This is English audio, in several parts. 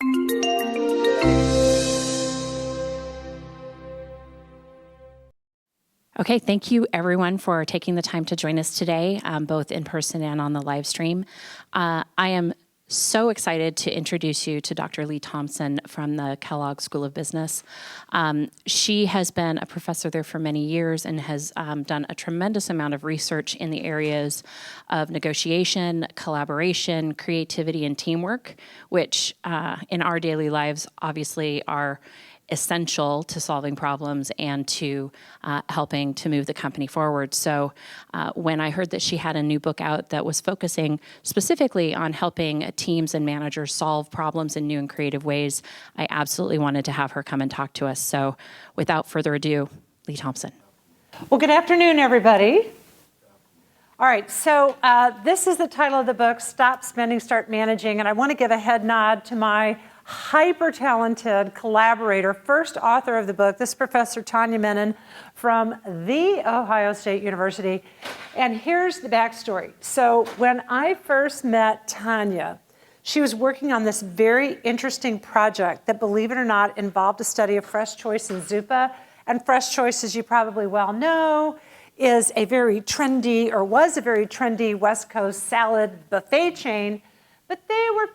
Okay, thank you everyone for taking the time to join us today, both in person and on the live stream. I am so excited to introduce you to Dr. Leigh Thompson from the Kellogg School of Business. She has been a professor there for many years and has done a tremendous amount of research in the areas of negotiation, collaboration, creativity, and teamwork, which in our daily lives obviously are essential to solving problems and to helping to move the company forward. So when I heard that she had a new book out that was focusing specifically on helping teams and managers solve problems in new and creative ways, I absolutely wanted to have her come and talk to us. So without further ado, Leigh Thompson. Well, good afternoon, everybody. All right, so this is the title of the book, Stop Spending, Start Managing, and I want to give a head nod to my hyper-talented collaborator, first author of the book. This is Professor Tanya Menon from The Ohio State University. And here's the backstory. So when I first met Tanya, she was working on this very interesting project that, believe it or not, involved a study of Fresh Choice and Zuppa. And Fresh Choice, as you probably well know, is a very trendy, or was a very trendy West Coast salad buffet chain, but they were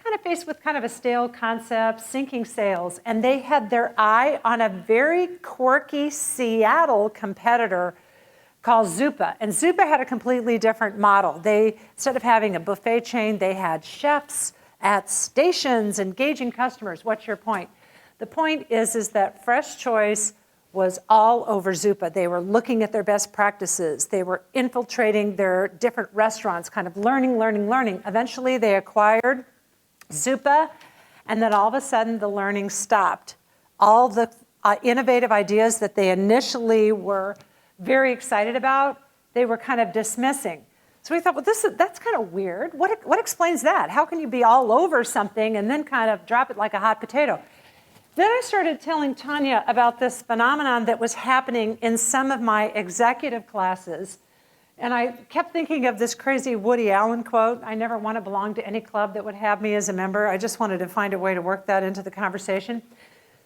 kind of faced with kind of a stale concept, sinking sales, and they had their eye on a very quirky Seattle competitor called Zuppa. And Zuppa had a completely different model. They, instead of having a buffet chain, they had chefs at stations engaging customers. What's your point? The point is that Fresh Choice was all over Zuppa. They were looking at their best practices. They were infiltrating their different restaurants, kind of learning. Eventually, they acquired Zuppa, and then all of a sudden the learning stopped. All the innovative ideas that they initially were very excited about, they were kind of dismissing. So we thought, well, that's kind of weird. What explains that? How can you be all over something and then kind of drop it like a hot potato? Then I started telling Tanya about this phenomenon that was happening in some of my executive classes. And I kept thinking of this crazy Woody Allen quote, I never want to belong to any club that would have me as a member. I just wanted to find a way to work that into the conversation.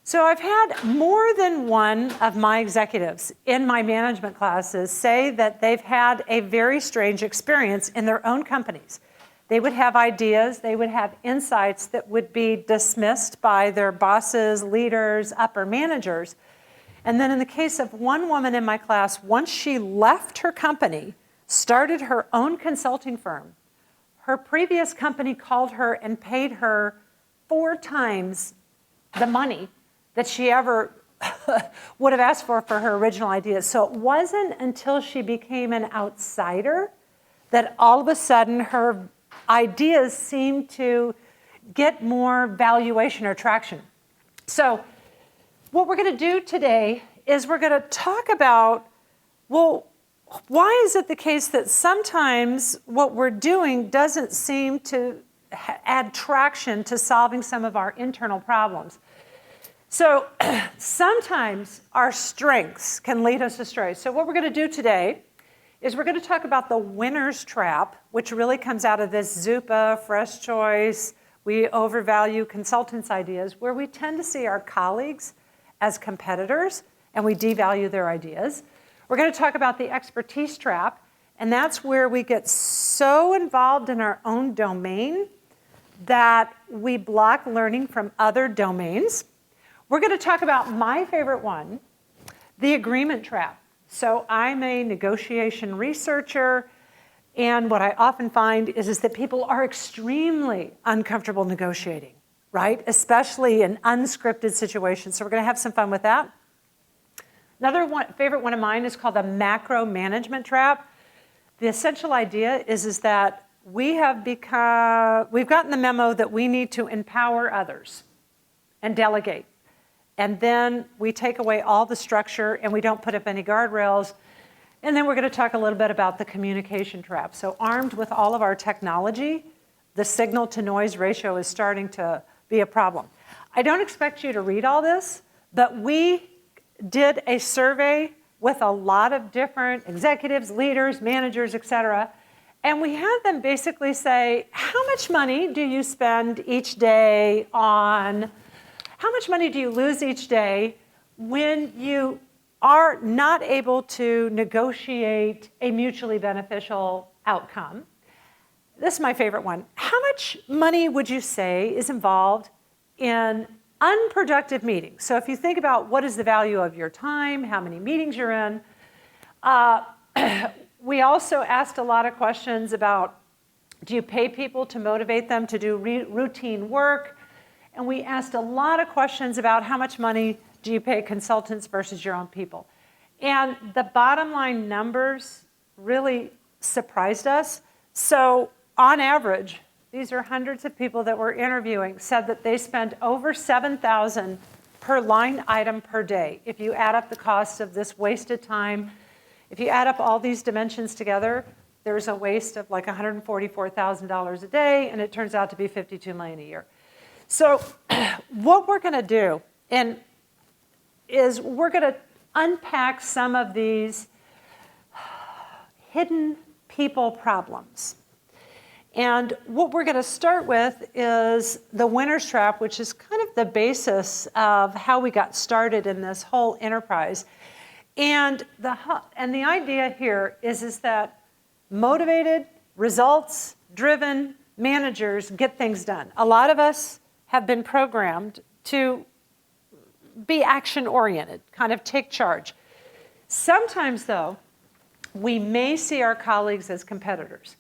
So I've had more than one of my executives in my management classes say that they've had a very strange experience in their own companies. They would have ideas, they would have insights that would be dismissed by their bosses, leaders, upper managers. And then in the case of one woman in my class, once she left her company, started her own consulting firm, her previous company called her and paid her 4 times the money that she ever would have asked for her original ideas. So it wasn't until she became an outsider that all of a sudden her ideas seemed to get more valuation or traction. So what we're going to do today is we're going to talk about, well, why is it the case that sometimes what we're doing doesn't seem to add traction to solving some of our internal problems? So sometimes our strengths can lead us astray. So what we're going to do today is we're going to talk about the winner's trap, which really comes out of this Zuppa, Fresh Choice, we overvalue consultants' ideas, where we tend to see our colleagues as competitors and we devalue their ideas. We're going to talk about the expertise trap, and that's where we get so involved in our own domain that we block learning from other domains. We're going to talk about my favorite one, the agreement trap. So I'm a negotiation researcher, and what I often find is that people are extremely uncomfortable negotiating, right? Especially in unscripted situations. So we're going to have some fun with that. Another favorite one of mine is called the Macromanagement Trap. The essential idea is that we've gotten the memo that we need to empower others and delegate. And then we take away all the structure and we don't put up any guardrails. And then we're going to talk a little bit about the communication trap. So armed with all of our technology, the signal to noise ratio is starting to be a problem. I don't expect you to read all this, but we did a survey with a lot of different executives, leaders, managers, et cetera. And we had them basically say, how much money do you spend each day on, how much money do you lose each day when you are not able to negotiate a mutually beneficial outcome? This is my favorite one. How much money would you say is involved in unproductive meetings? So if you think about what is the value of your time, how many meetings you're in, we also asked a lot of questions about, do you pay people to motivate them to do routine work? And we asked a lot of questions about how much money do you pay consultants versus your own people. And the bottom line numbers really surprised us. So on average, these are hundreds of people that we're interviewing, said that they spend over $7,000 per line item per day. If you add up the cost of this wasted time, if you add up all these dimensions together, there's a waste of like $144,000 a day, and it turns out to be $52 million a year. So what we're going to do is we're going to unpack some of these hidden people problems. And what we're going to start with is the winner's trap, which is kind of the basis of how we got started in this whole enterprise. And the idea here is that motivated, results-driven managers get things done. A lot of us have been programmed to be action-oriented, kind of take charge. Sometimes, though, we may see our colleagues as competitors.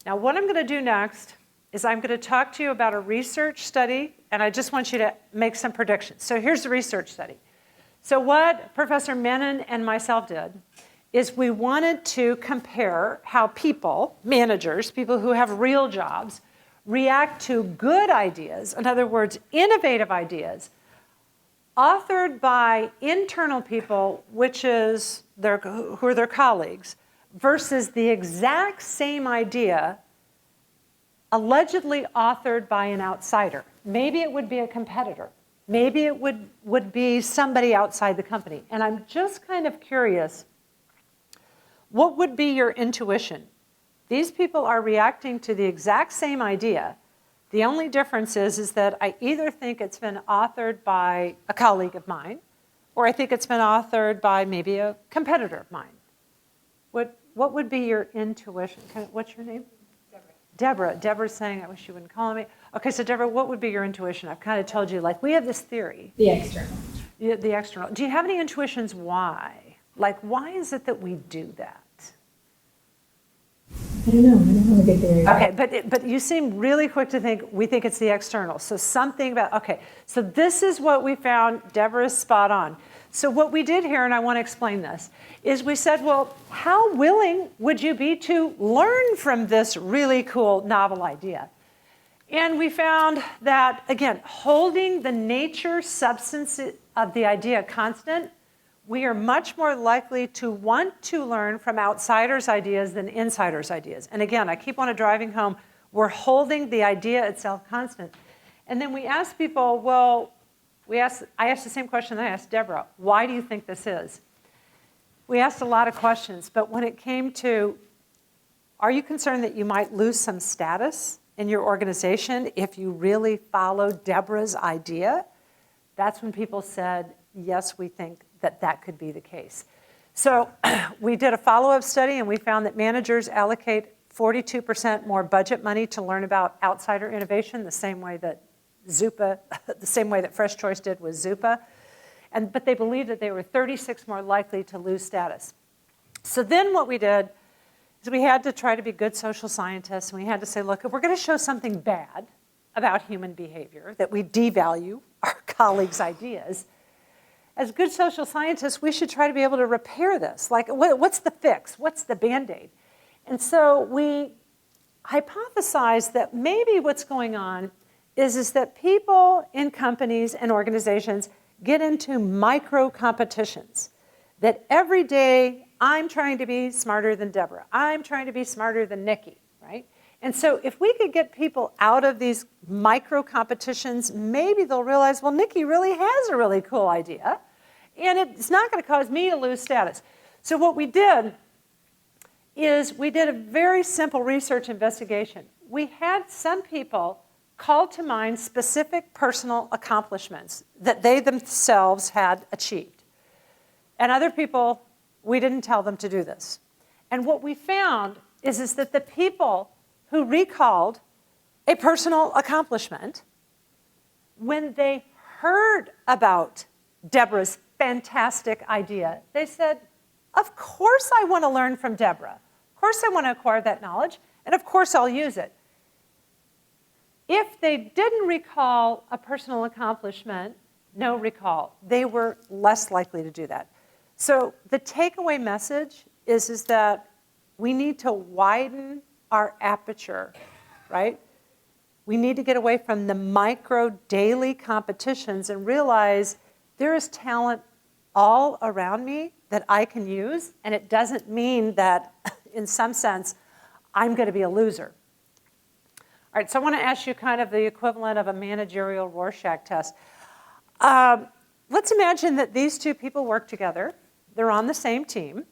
Now, what I'm going to do next is I'm going to talk to you about a research study, and I just want you to make some predictions. So here's the research study. So what Professor Menon and myself did is we wanted to compare how people, managers, people who have real jobs, react to good ideas, in other words, innovative ideas, authored by internal people, which is who are their colleagues, versus the exact same idea allegedly authored by an outsider. Maybe it would be a competitor. Maybe it would be somebody outside the company. And I'm just kind of curious, what would be your intuition? These people are reacting to the exact same idea. The only difference is that I either think it's been authored by a colleague of mine, or I think it's been authored by maybe a competitor of mine. What would be your intuition? What's your name? Deborah. Deborah's saying, I wish you wouldn't call me. Okay, so Deborah, what would be your intuition? I've kind of told you, like, we have this theory. The external. The external. Do you have any intuitions why? Like, why is it that we do that? I don't know. I don't have a good theory. Okay, but you seem really quick to think, we think it's the external. So something about, okay, so this is what we found. Deborah is spot on. So what we did here, and I want to explain this, is we said, well, how willing would you be to learn from this really cool novel idea? And we found that, again, holding the nature, substance of the idea constant, we are much more likely to want to learn from outsiders' ideas than insiders' ideas. And again, I keep on driving home, we're holding the idea itself constant. And then we ask people, well, I asked the same question that I asked Deborah. Why do you think this is? We asked a lot of questions, but when it came to, are you concerned that you might lose some status in your organization if you really follow Deborah's idea? That's when people said, yes, we think that could be the case. So we did a follow-up study, and we found that managers allocate 42% more budget money to learn about outsider innovation, the same way that Fresh Choice did with Zupa. But they believed that they were 36 more likely to lose status. So then what we did is we had to try to be good social scientists, and we had to say, look, if we're going to show something bad about human behavior, that we devalue our colleagues' ideas, as good social scientists, we should try to be able to repair this. Like, what's the fix? What's the Band-Aid? And so we hypothesized that maybe what's going on is that people in companies and organizations get into micro competitions. That every day, I'm trying to be smarter than Deborah. I'm trying to be smarter than Nikki, right? And so if we could get people out of these micro competitions, maybe they'll realize, well, Nikki really has a really cool idea, and it's not going to cause me to lose status. So what we did is we did a very simple research investigation. We had some people call to mind specific personal accomplishments that they themselves had achieved. And other people, we didn't tell them to do this. And what we found is that the people who recalled a personal accomplishment, when they heard about Deborah's fantastic idea, they said, of course I want to learn from Deborah. Of course I want to acquire that knowledge, and of course I'll use it. If they didn't recall a personal accomplishment, no recall, they were less likely to do that. So the takeaway message is that we need to widen our aperture, right? We need to get away from the micro daily competitions and realize there is talent all around me that I can use, and it doesn't mean that, in some sense, I'm going to be a loser. All right, so I want to ask you kind of the equivalent of a managerial Rorschach test. Let's imagine that these two people work together. They're on the same team.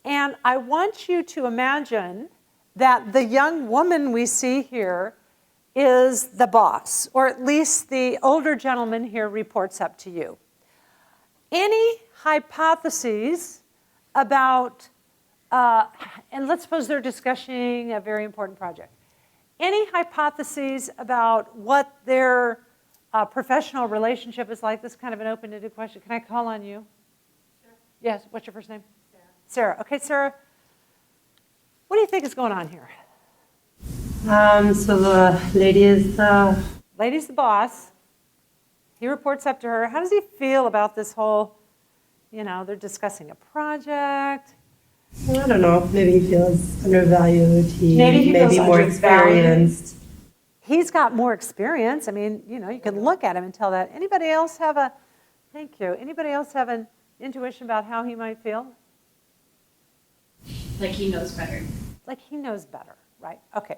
And I want you to imagine that the young woman we see here is the boss, or at least the older gentleman here reports up to you. Any hypotheses about, and let's suppose they're discussing a very important project. Any hypotheses about what their professional relationship is like? This is kind of an open-ended question. Can I call on you? Sure. Yes, what's your first name? Sarah. Okay, Sarah, what do you think is going on here? So the lady is Lady's the boss. He reports up to her. How does he feel about this whole, they're discussing a project? I don't know, maybe he feels undervalued. Maybe he feels more experienced. He's got more experience. I mean, you can look at him and tell that. Anybody else have Anybody else have an intuition about how he might feel? Like he knows better. Like he knows better, right? Okay.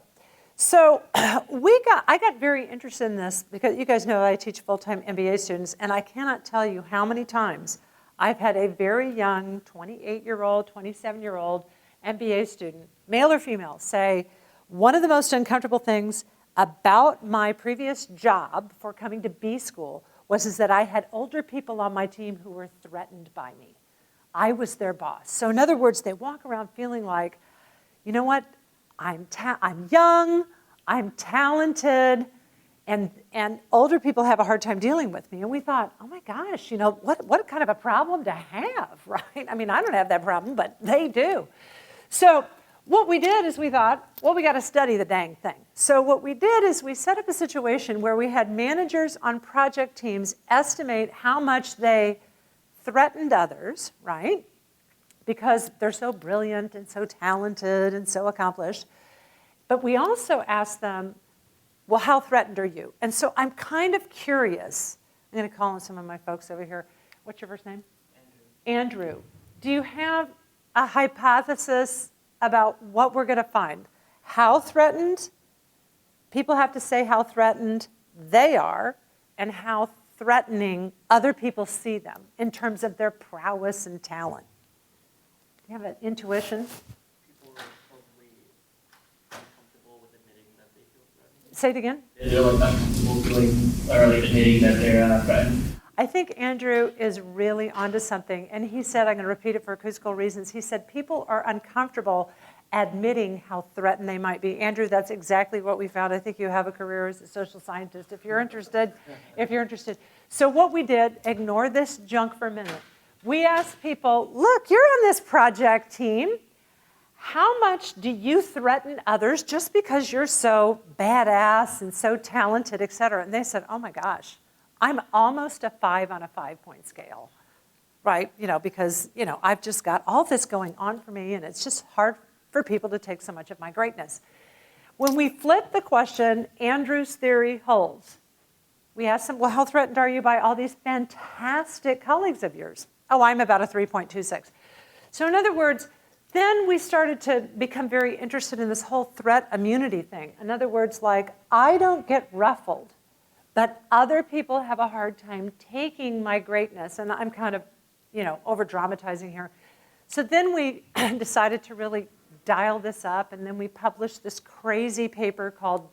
So I got very interested in this because you guys know I teach full-time MBA students, and I cannot tell you how many times I've had a very young 28-year-old, 27-year-old MBA student, male or female, say, one of the most uncomfortable things about my previous job before coming to B school was that I had older people on my team who were threatened by me. I was their boss. So in other words, they walk around feeling like, you know what, I'm young, I'm talented, and older people have a hard time dealing with me. And we thought, oh my gosh, what kind of a problem to have, right? I mean, I don't have that problem, but they do. So what we did is we thought, well, we got to study the dang thing. So what we did is we set up a situation where we had managers on project teams estimate how much they threatened others, right? Because they're so brilliant and so talented and so accomplished. But we also asked them, well, how threatened are you? And so I'm kind of curious. I'm going to call on some of my folks over here. What's your first name? Andrew. Do you have a hypothesis about what we're going to find? How threatened? People have to say how threatened they are and how threatening other people see them in terms of their prowess and talent. Do you have an intuition? People are probably uncomfortable with admitting that they feel threatened. Say it again. They're uncomfortable feeling or admitting that they're threatened. I think Andrew is really onto something. And he said, I'm going to repeat it for acoustical reasons. He said, people are uncomfortable admitting how threatened they might be. Andrew, that's exactly what we found. I think you have a career as a social scientist if you're interested. So what we did, ignore this junk for a minute. We asked people, look, you're on this project team. How much do you threaten others just because you're so badass and so talented, et cetera? And they said, oh my gosh, I'm almost a 5 on a 5-point scale, right? Because, I've just got all this going on for me, and it's just hard for people to take so much of my greatness. When we flip the question, Andrew's theory holds. We asked them, well, how threatened are you by all these fantastic colleagues of yours? Oh, I'm about a 3.26. So in other words, then we started to become very interested in this whole threat immunity thing. In other words, like, I don't get ruffled, but other people have a hard time taking my greatness. And I'm kind of, over dramatizing here. So then we decided to really dial this up, and then we published this crazy paper called,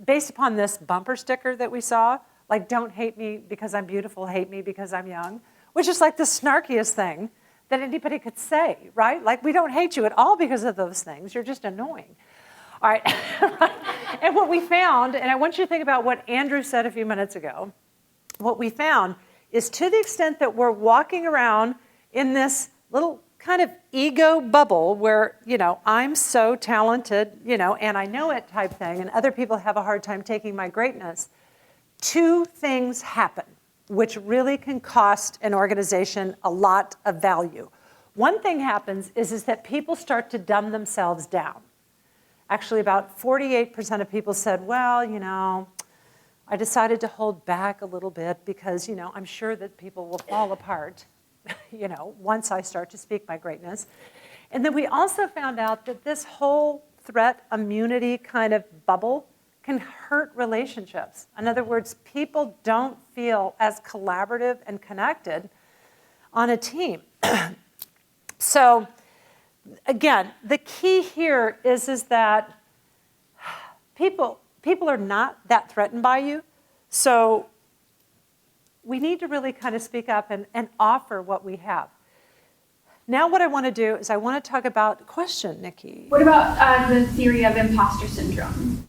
based upon this bumper sticker that we saw, like, don't hate me because I'm beautiful, hate me because I'm young, which is like the snarkiest thing that anybody could say, right? Like, we don't hate you at all because of those things. You're just annoying. All right. And what we found, and I want you to think about what Andrew said a few minutes ago, what we found is to the extent that we're walking around in this little kind of ego bubble where, I'm so talented, and I know it type thing, and other people have a hard time taking my greatness, two things happen, which really can cost an organization a lot of value. One thing happens is that people start to dumb themselves down. Actually, about 48% of people said, well, I decided to hold back a little bit because, I'm sure that people will fall apart, once I start to speak my greatness. And then we also found out that this whole threat immunity kind of bubble can hurt relationships. In other words, people don't feel as collaborative and connected on a team. So again, the key here is that people are not that threatened by you. So we need to really kind of speak up and offer what we have. Now what I want to do is I want to talk about, question, Nikki. What about the theory of imposter syndrome?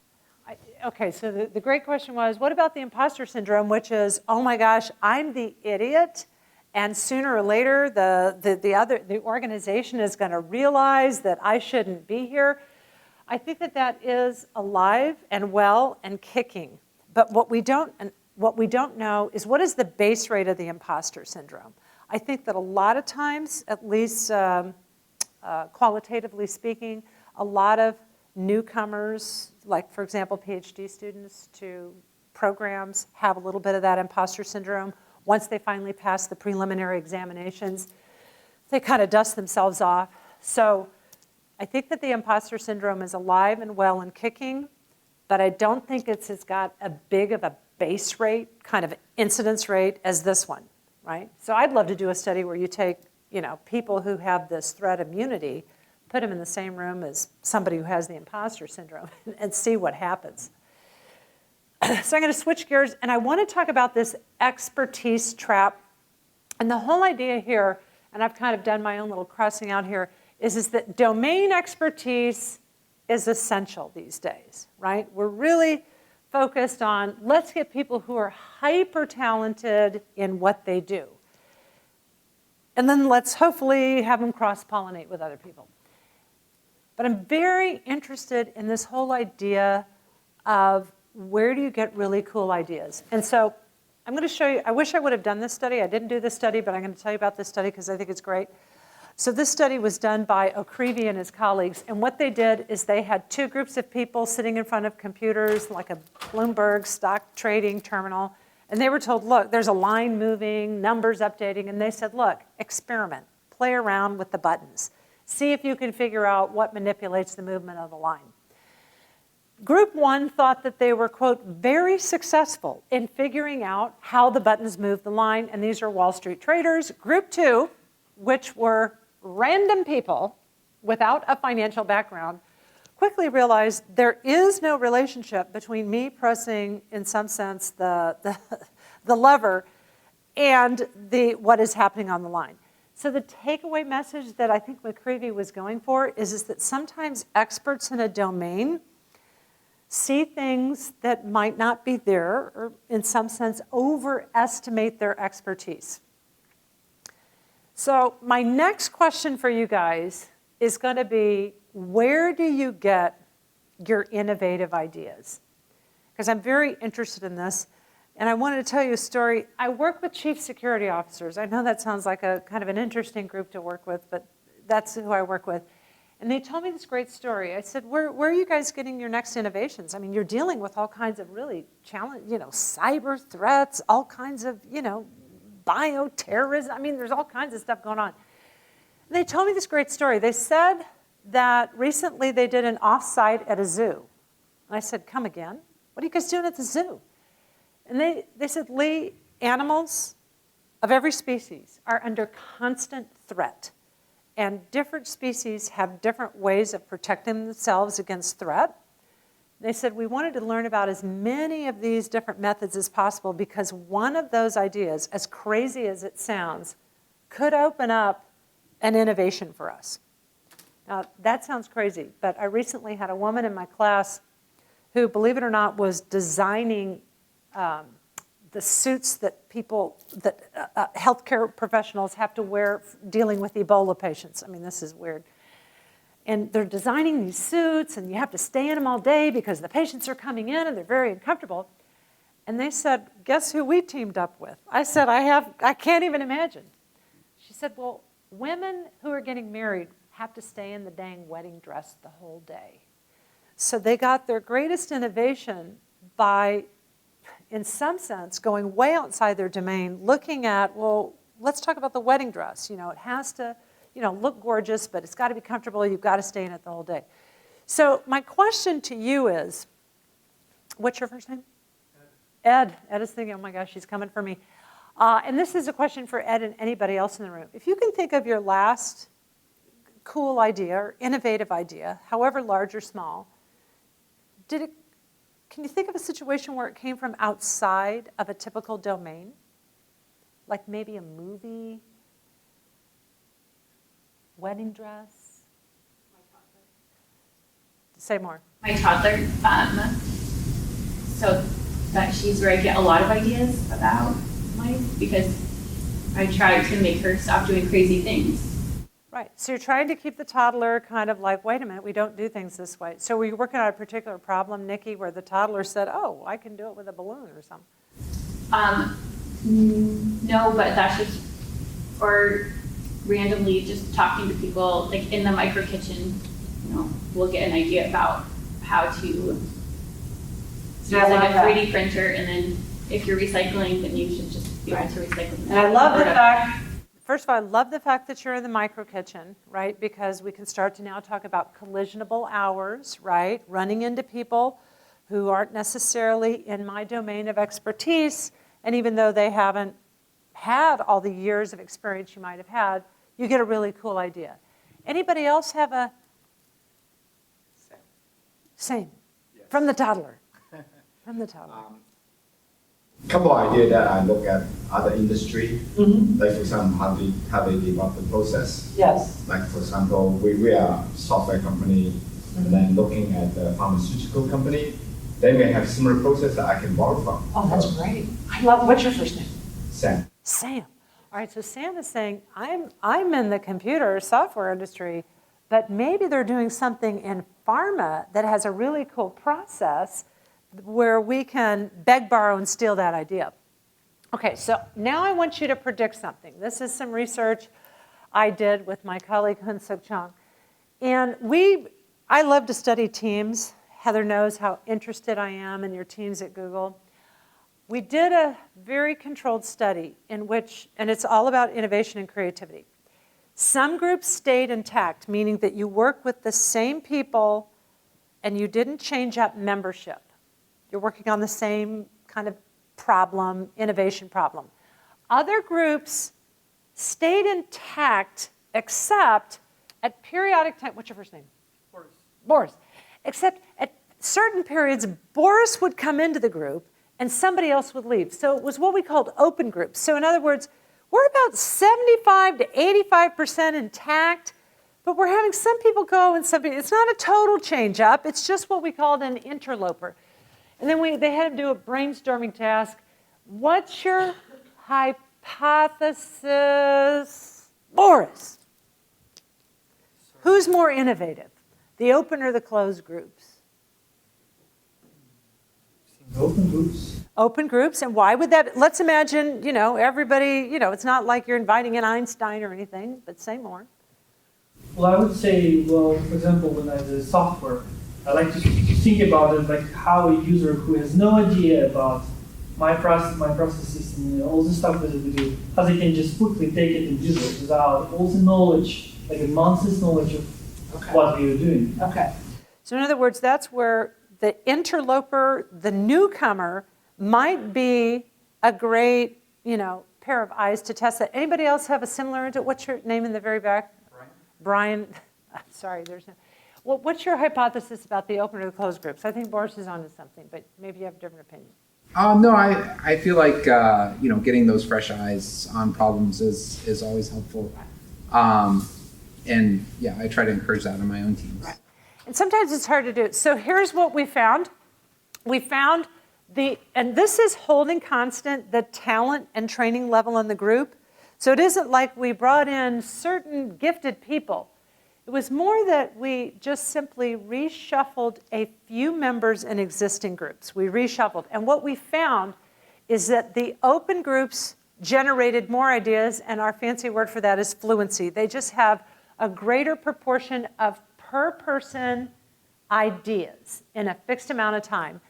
Okay, so the great question was, what about the imposter syndrome, which is, oh my gosh, I'm the idiot, and sooner or later the organization is going to realize that I shouldn't be here. I think that is alive and well and kicking. But what we don't know is, what is the base rate of the imposter syndrome? I think that a lot of times, at least qualitatively speaking, a lot of newcomers, like, for example, PhD students to programs, have a little bit of that imposter syndrome. Once they finally pass the preliminary examinations, they kind of dust themselves off. So I think that the imposter syndrome is alive and well and kicking, but I don't think it's got a big of a base rate, kind of incidence rate as this one, right? So I'd love to do a study where you take, people who have this threat immunity, put them in the same room as somebody who has the imposter syndrome and see what happens. So I'm going to switch gears, and I want to talk about this expertise trap. And the whole idea here, and I've kind of done my own little crossing out here, is that domain expertise is essential these days, right? We're really focused on, let's get people who are hyper talented in what they do. And then let's hopefully have them cross-pollinate with other people. But I'm very interested in this whole idea of, where do you get really cool ideas? And so I'm going to show you, I wish I would have done this study. I didn't do this study, but I'm going to tell you about this study because I think it's great. So this study was done by O'Creevy and his colleagues. And what they did is they had two groups of people sitting in front of computers, like a Bloomberg stock trading terminal. And they were told, look, there's a line moving, numbers updating. And they said, look, experiment, play around with the buttons. See if you can figure out what manipulates the movement of the line. Group one thought that they were, quote, very successful in figuring out how the buttons move the line, and these are Wall Street traders. Group two, which were random people without a financial background, quickly realized there is no relationship between me pressing, in some sense, the lever and what is happening on the line. So the takeaway message that I think McCreevy was going for is that sometimes experts in a domain see things that might not be there, or in some sense overestimate their expertise. So my next question for you guys is going to be, where do you get your innovative ideas? Because I'm very interested in this. And I wanted to tell you a story. I work with chief security officers. I know that sounds like a kind of an interesting group to work with, but that's who I work with. And they told me this great story. I said, where are you guys getting your next innovations? I mean, you're dealing with all kinds of really cyber threats, all kinds of, bioterrorism. I mean, there's all kinds of stuff going on. And they told me this great story. They said that recently they did an offsite at a zoo. And I said, come again? What are you guys doing at the zoo? And they said, Leigh, animals of every species are under constant threat. And different species have different ways of protecting themselves against threat. They said we wanted to learn about as many of these different methods as possible because one of those ideas, as crazy as it sounds, could open up an innovation for us. Now, that sounds crazy, but I recently had a woman in my class who, believe it or not, was designing the suits that healthcare professionals have to wear dealing with Ebola patients. I mean, this is weird. And they're designing these suits, and you have to stay in them all day because the patients are coming in, and they're very uncomfortable. And they said, guess who we teamed up with? I said, I can't even imagine. She said, well, women who are getting married have to stay in the dang wedding dress the whole day. So they got their greatest innovation by, in some sense, going way outside their domain, looking at, well, let's talk about the wedding dress. It has to, look gorgeous, but it's got to be comfortable. You've got to stay in it the whole day. So my question to you is, what's your first name? Ed. Ed is thinking, oh my gosh, she's coming for me. And this is a question for Ed and anybody else in the room. If you can think of your last cool idea or innovative idea, however large or small, can you think of a situation where it came from outside of a typical domain? Like maybe a movie, wedding dress? My toddler. Say more. My toddler, so that she's where I get a lot of ideas about life because I try to make her stop doing crazy things. Right, so you're trying to keep the toddler kind of like, wait a minute, we don't do things this way. So were you working on a particular problem, Nikki, where the toddler said, oh, I can do it with a balloon or something? No, but that's just, or randomly just talking to people, like in the micro kitchen, we'll get an idea about how to use like a 3D printer, and then if you're recycling, then you should just be able to recycle. And I love the fact, first of all, I love the fact that you're in the micro kitchen, right? Because we can start to now talk about collisionable hours, right? Running into people who aren't necessarily in my domain of expertise, and even though they haven't had all the years of experience you might have had, you get a really cool idea. Anybody else have a? Same. Yes. From the toddler. From the toddler. Couple of ideas that I look at other industry, like for example, how they develop the process. Yes. Like for example, we are a software company, and then looking at the pharmaceutical company, they may have similar process that I can borrow from. Oh, that's great. I love. What's your first name? Sam. Sam. All right. So Sam is saying, I'm in the computer software industry, but maybe they're doing something in pharma that has a really cool process where we can beg, borrow, and steal that idea. Okay, so now I want you to predict something. This is some research I did with my colleague Hun-Suk Chang. And I love to study teams. Heather knows how interested I am in your teams at Google. We did a very controlled study in which, and it's all about innovation and creativity. Some groups stayed intact, meaning that you work with the same people and you didn't change up membership. You're working on the same kind of problem, innovation problem. Other groups stayed intact, except at periodic time. What's your first name? Boris. Boris. Except at certain periods, Boris would come into the group and somebody else would leave. So it was what we called open groups. So in other words, we're about 75 to 85% intact, but we're having some people go and some people, it's not a total change up, it's just what we called an interloper. And then they had to do a brainstorming task. What's your hypothesis? Boris. Who's more innovative, the open or the closed groups? Open groups. Open groups, and why would that? Let's imagine, everybody, it's not like you're inviting an Einstein or anything, but say more. Well, I would say, for example, when I do software, I like to think about it like how a user who has no idea about my processes, and all the stuff that we do, how they can just quickly take it and use it without all the knowledge, like a month's knowledge of what we are doing. Okay. So in other words, that's where the interloper, the newcomer, might be a great, pair of eyes to test that. Anybody else have a similar? What's your name in the very back? Brian, sorry, there's no. Well, what's your hypothesis about the open or the closed groups? I think Boris is onto something, but maybe you have a different opinion. No, I feel like getting those fresh eyes on problems is always helpful, and yeah, I try to encourage that in my own teams. Right. And sometimes it's hard to do. So here's what we found. We found and this is holding constant the talent and training level in the group. So it isn't like we brought in certain gifted people. It was more that we just simply reshuffled a few members in existing groups. We reshuffled. And what we found is that the open groups generated more ideas, and our fancy word for that is fluency. They just have a greater proportion of per person ideas in a fixed amount of time.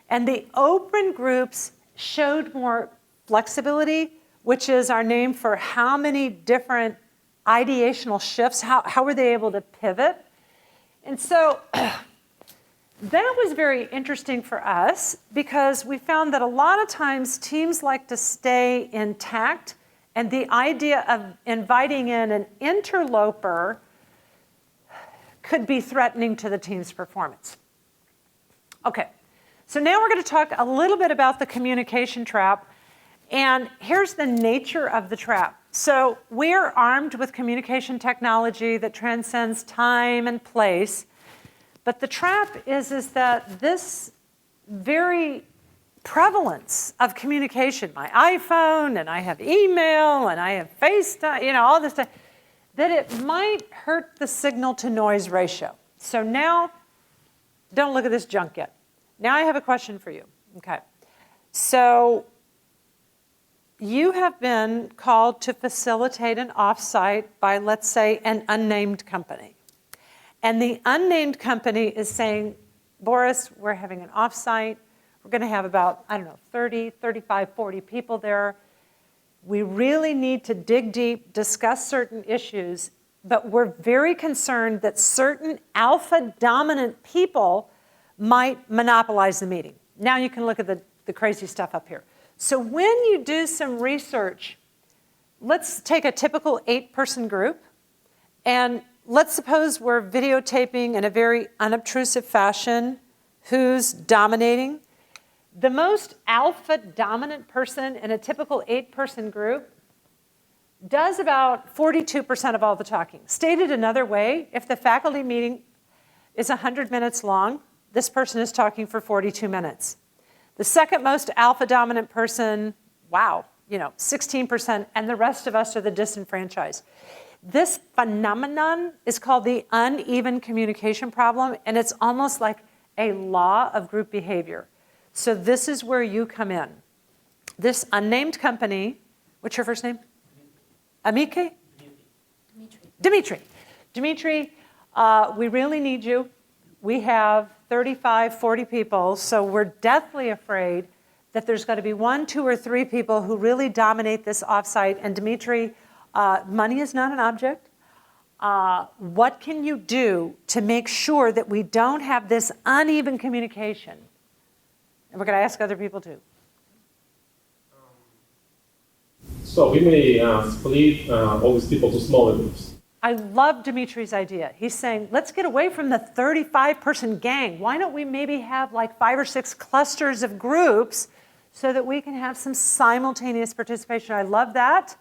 And the open groups showed more flexibility, which is our name for how many different ideational shifts, how were they able to pivot? And so that was very interesting for us because we found that a lot of times teams like to stay intact, and the idea of inviting in an interloper could be threatening to the team's performance. Okay, so now we're going to talk a little bit about the communication trap, and here's the nature of the trap. So we're armed with communication technology that transcends time and place, but the trap is that this very prevalence of communication, my iPhone, and I have email, and I have FaceTime, all this stuff, that it might hurt the signal to noise ratio. So now, don't look at this junk yet. Now I have a question for you. Okay. So you have been called to facilitate an offsite by, let's say, an unnamed company. And the unnamed company is saying, Boris, we're having an offsite. We're going to have about, 30, 35, 40 people there. We really need to dig deep, discuss certain issues, but we're very concerned that certain alpha dominant people might monopolize the meeting. Now you can look at the crazy stuff up here. So when you do some research, let's take a typical 8-person group, and let's suppose we're videotaping in a very unobtrusive fashion who's dominating. The most alpha dominant person in a typical 8-person group does about 42% of all the talking. Stated another way, if the faculty meeting is 100 minutes long, this person is talking for 42 minutes. The second most alpha dominant person, 16%, and the rest of us are the disenfranchised. This phenomenon is called the uneven communication problem, and it's almost like a law of group behavior. So this is where you come in. This unnamed company, what's your first name? Amike? Dimitri. Dimitri, we really need you. We have 35, 40 people, so we're deathly afraid that there's going to be 1, 2, or 3 people who really dominate this offsite. And Dimitri, money is not an object. What can you do to make sure that we don't have this uneven communication? And we're going to ask other people too. So we may split all these people to smaller groups. I love Dimitri's idea. He's saying, let's get away from the 35-person gang. Why don't we maybe have like 5 or 6 clusters of groups so that we can have some simultaneous participation? I love that.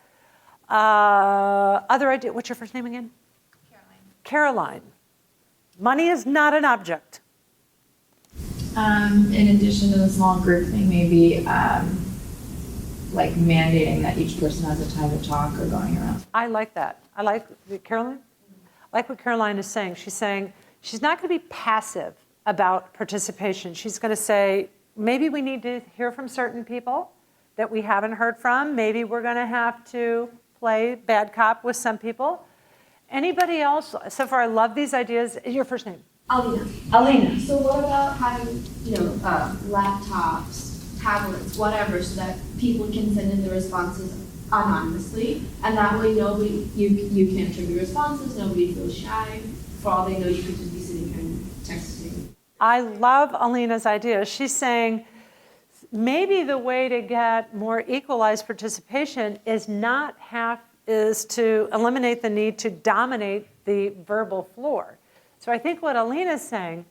Other idea, what's your first name again? Caroline. Money is not an object. In addition to the small group thing, maybe like mandating that each person has a time to talk or going around. I like that. I like Caroline. I like what Caroline is saying. She's saying she's not going to be passive about participation. She's going to say, maybe we need to hear from certain people that we haven't heard from. Maybe we're going to have to play bad cop with some people. Anybody else? So far, I love these ideas. Your first name? Alina. Alina. So what about having, laptops, tablets, whatever, so that people can send in the responses anonymously, and that way you can't trigger responses, nobody feels shy. For all they know, you could just be sitting here and texting. I love Alina's idea. She's saying maybe the way to get more equalized participation is to eliminate the need to dominate the verbal floor. So I think what Alina's saying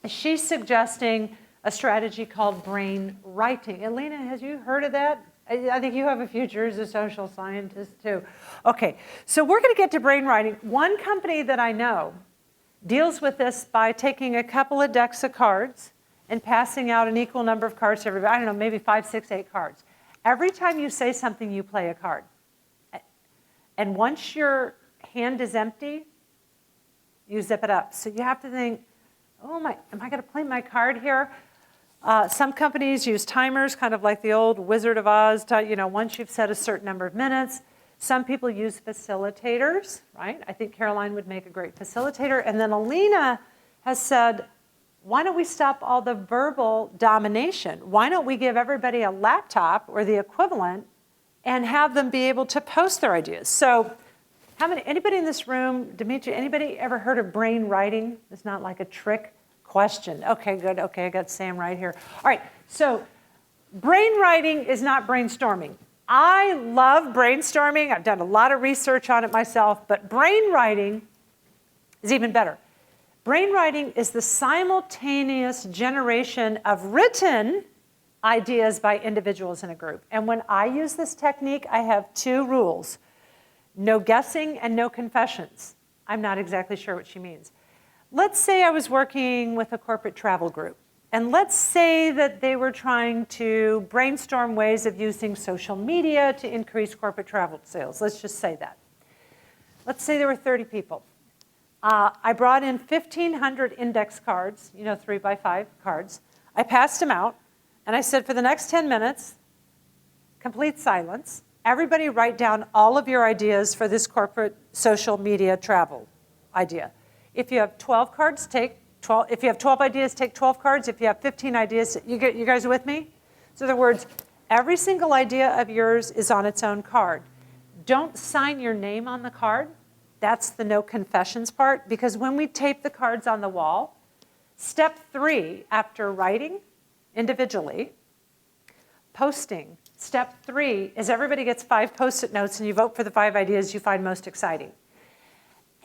is she's suggesting a strategy called brainwriting. Alina, have you heard of that? I think you have a future as a social scientist too. Okay, so we're going to get to brainwriting. One company that I know deals with this by taking a couple of decks of cards and passing out an equal number of cards to everybody. I don't know, maybe 5, 6, 8 cards. Every time you say something, you play a card. And once your hand is empty, you zip it up. So you have to think, oh my, am I going to play my card here? Some companies use timers, kind of like the old Wizard of Oz, once you've set a certain number of minutes. Some people use facilitators, right? I think Caroline would make a great facilitator. And then Alina has said, why don't we stop all the verbal domination? Why don't we give everybody a laptop or the equivalent and have them be able to post their ideas? So anybody in this room, Dimitri, anybody ever heard of brainwriting? It's not like a trick question. Okay, good. Okay, I got Sam right here. All right, so brainwriting is not brainstorming. I love brainstorming. I've done a lot of research on it myself, but brainwriting is even better. Brainwriting is the simultaneous generation of written ideas by individuals in a group. And when I use this technique, I have 2 rules. No guessing and no confessions. I'm not exactly sure what she means. Let's say I was working with a corporate travel group, and let's say that they were trying to brainstorm ways of using social media to increase corporate travel sales. Let's just say that. Let's say there were 30 people. I brought in 1,500 index cards, 3 by 5 cards. I passed them out, and I said, for the next 10 minutes, complete silence. Everybody write down all of your ideas for this corporate social media travel idea. If you have 12 cards, take 12. If you have 12 ideas, take 12 cards. If you have 15 ideas, you guys are with me? So in other words, every single idea of yours is on its own card. Don't sign your name on the card. That's the no confessions part, because when we tape the cards on the wall, step 3 after writing individually, posting. Step 3 is everybody gets 5 Post-it notes and you vote for the 5 ideas you find most exciting.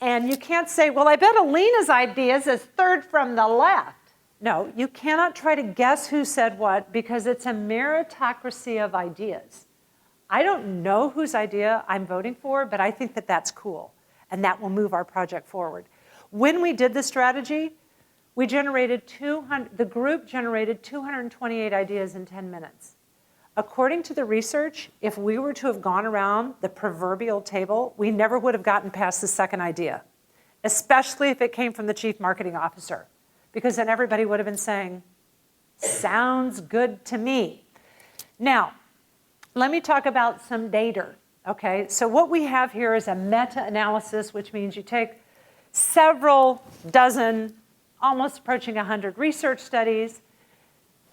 And you can't say, well, I bet Alina's ideas is third from the left. No, you cannot try to guess who said what, because it's a meritocracy of ideas. I don't know whose idea I'm voting for, but I think that that's cool. And that will move our project forward. When we did the strategy, the group generated 228 ideas in 10 minutes. According to the research, if we were to have gone around the proverbial table, we never would have gotten past the second idea, especially if it came from the chief marketing officer, because then everybody would have been saying, sounds good to me. Now, let me talk about some data. Okay, so what we have here is a meta-analysis, which means you take several dozen, almost approaching 100 research studies,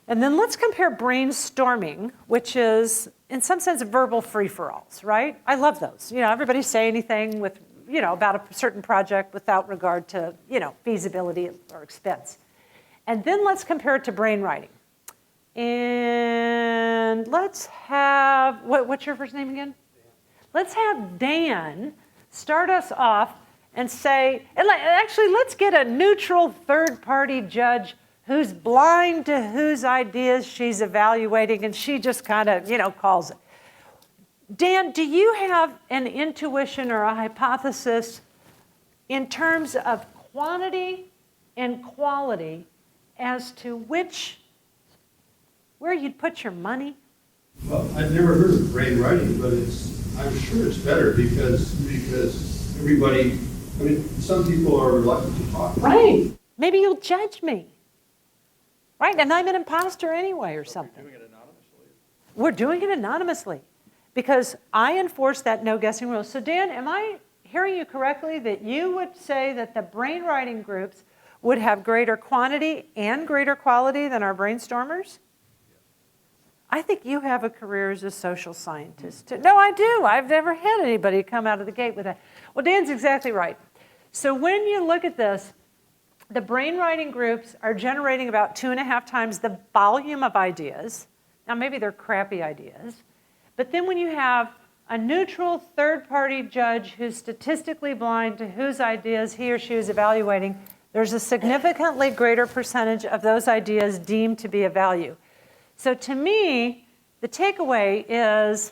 and then let's compare brainstorming, which is, in some sense, verbal free-for-alls, right? I love those. Everybody say anything with, about a certain project without regard to, feasibility or expense. And then let's compare it to brainwriting. And let's have, what's your first name again? Let's have Dan start us off and say, actually, let's get a neutral third-party judge who's blind to whose ideas she's evaluating, and she just kind of, calls it. Dan, do you have an intuition or a hypothesis in terms of quantity and quality as to where you'd put your money? Well, I've never heard of brainwriting, but I'm sure it's better because everybody, some people are reluctant to talk. Right. Maybe you'll judge me. Right, and I'm an imposter anyway or something. We're doing it anonymously. We're doing it anonymously because I enforce that no guessing rule. So Dan, am I hearing you correctly that you would say that the brainwriting groups would have greater quantity and greater quality than our brainstormers? I think you have a career as a social scientist. No, I do. I've never had anybody come out of the gate with that. Well, Dan's exactly right. So when you look at this, the brainwriting groups are generating about 2.5 times the volume of ideas. Now, maybe they're crappy ideas. But then when you have a neutral third-party judge who's statistically blind to whose ideas he or she is evaluating, there's a significantly greater percentage of those ideas deemed to be of value. So to me, the takeaway is,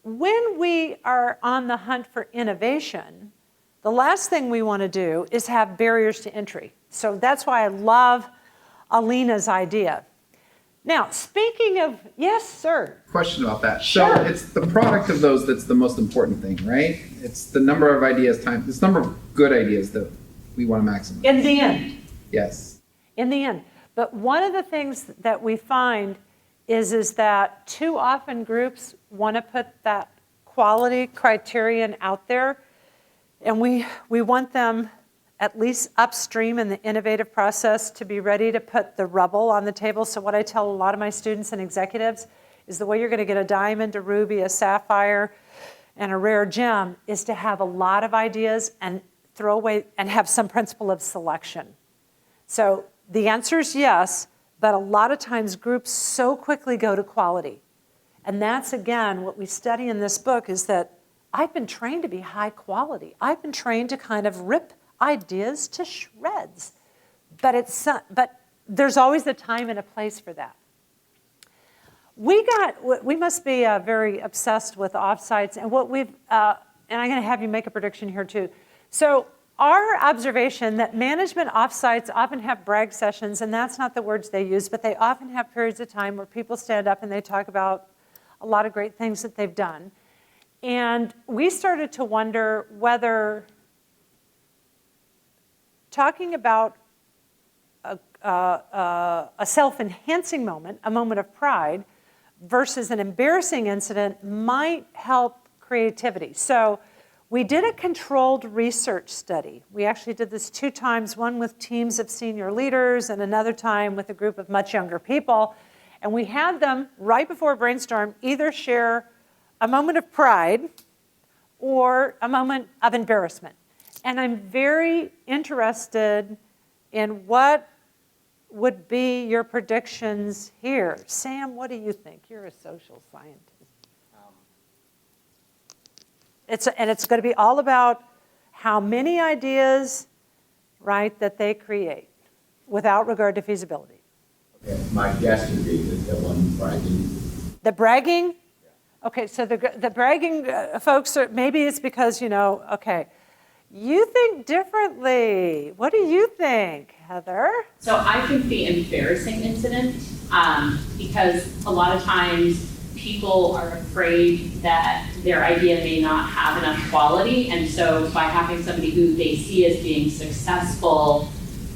when we are on the hunt for innovation, the last thing we want to do is have barriers to entry. So that's why I love Alina's idea. Now, speaking of, yes, sir. Question about that. Sure. So it's the product of those that's the most important thing, right? It's the number of ideas times, it's the number of good ideas that we want to maximize. In the end. Yes. In the end. But one of the things that we find is that too often groups want to put that quality criterion out there, and we want them at least upstream in the innovative process to be ready to put the rubble on the table. So what I tell a lot of my students and executives is the way you're going to get a diamond, a ruby, a sapphire, and a rare gem is to have a lot of ideas and throw away and have some principle of selection. So the answer is yes, but a lot of times groups so quickly go to quality. And that's, again, what we study in this book is that I've been trained to be high quality. I've been trained to kind of rip ideas to shreds. But there's always a time and a place for that. We must be very obsessed with offsites, and what we've, and I'm going to have you make a prediction here too. So our observation that management offsites often have brag sessions, and that's not the words they use, but they often have periods of time where people stand up and they talk about a lot of great things that they've done. And we started to wonder whether talking about a self-enhancing moment, a moment of pride, versus an embarrassing incident might help creativity. So we did a controlled research study. We actually did this 2 times, one with teams of senior leaders and another time with a group of much younger people. And we had them, right before Brainstorm, either share a moment of pride or a moment of embarrassment. And I'm very interested in what would be your predictions here. Sam, what do you think? You're a social scientist. It's going to be all about how many ideas, right, that they create without regard to feasibility. Okay, my guess would be the one bragging. The bragging? Okay, so the bragging folks, maybe it's because, okay, you think differently. What do you think, Heather? So I think the embarrassing incident, because a lot of times people are afraid that their idea may not have enough quality, and so by having somebody who they see as being successful,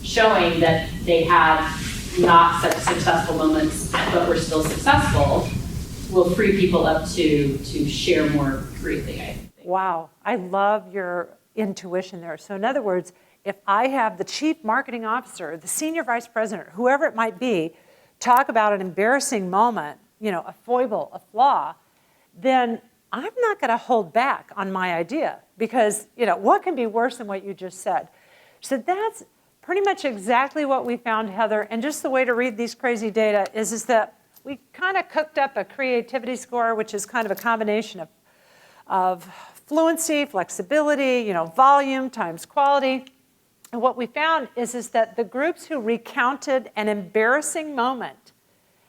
showing that they had not such successful moments but were still successful, will free people up to share more freely, I think. Wow, I love your intuition there. So in other words, if I have the chief marketing officer, the senior vice president, whoever it might be, talk about an embarrassing moment, a foible, a flaw, then I'm not going to hold back on my idea because, what can be worse than what you just said? So that's pretty much exactly what we found, Heather. And just the way to read these crazy data is that we kind of cooked up a creativity score, which is kind of a combination of fluency, flexibility, volume times quality. And what we found is that the groups who recounted an embarrassing moment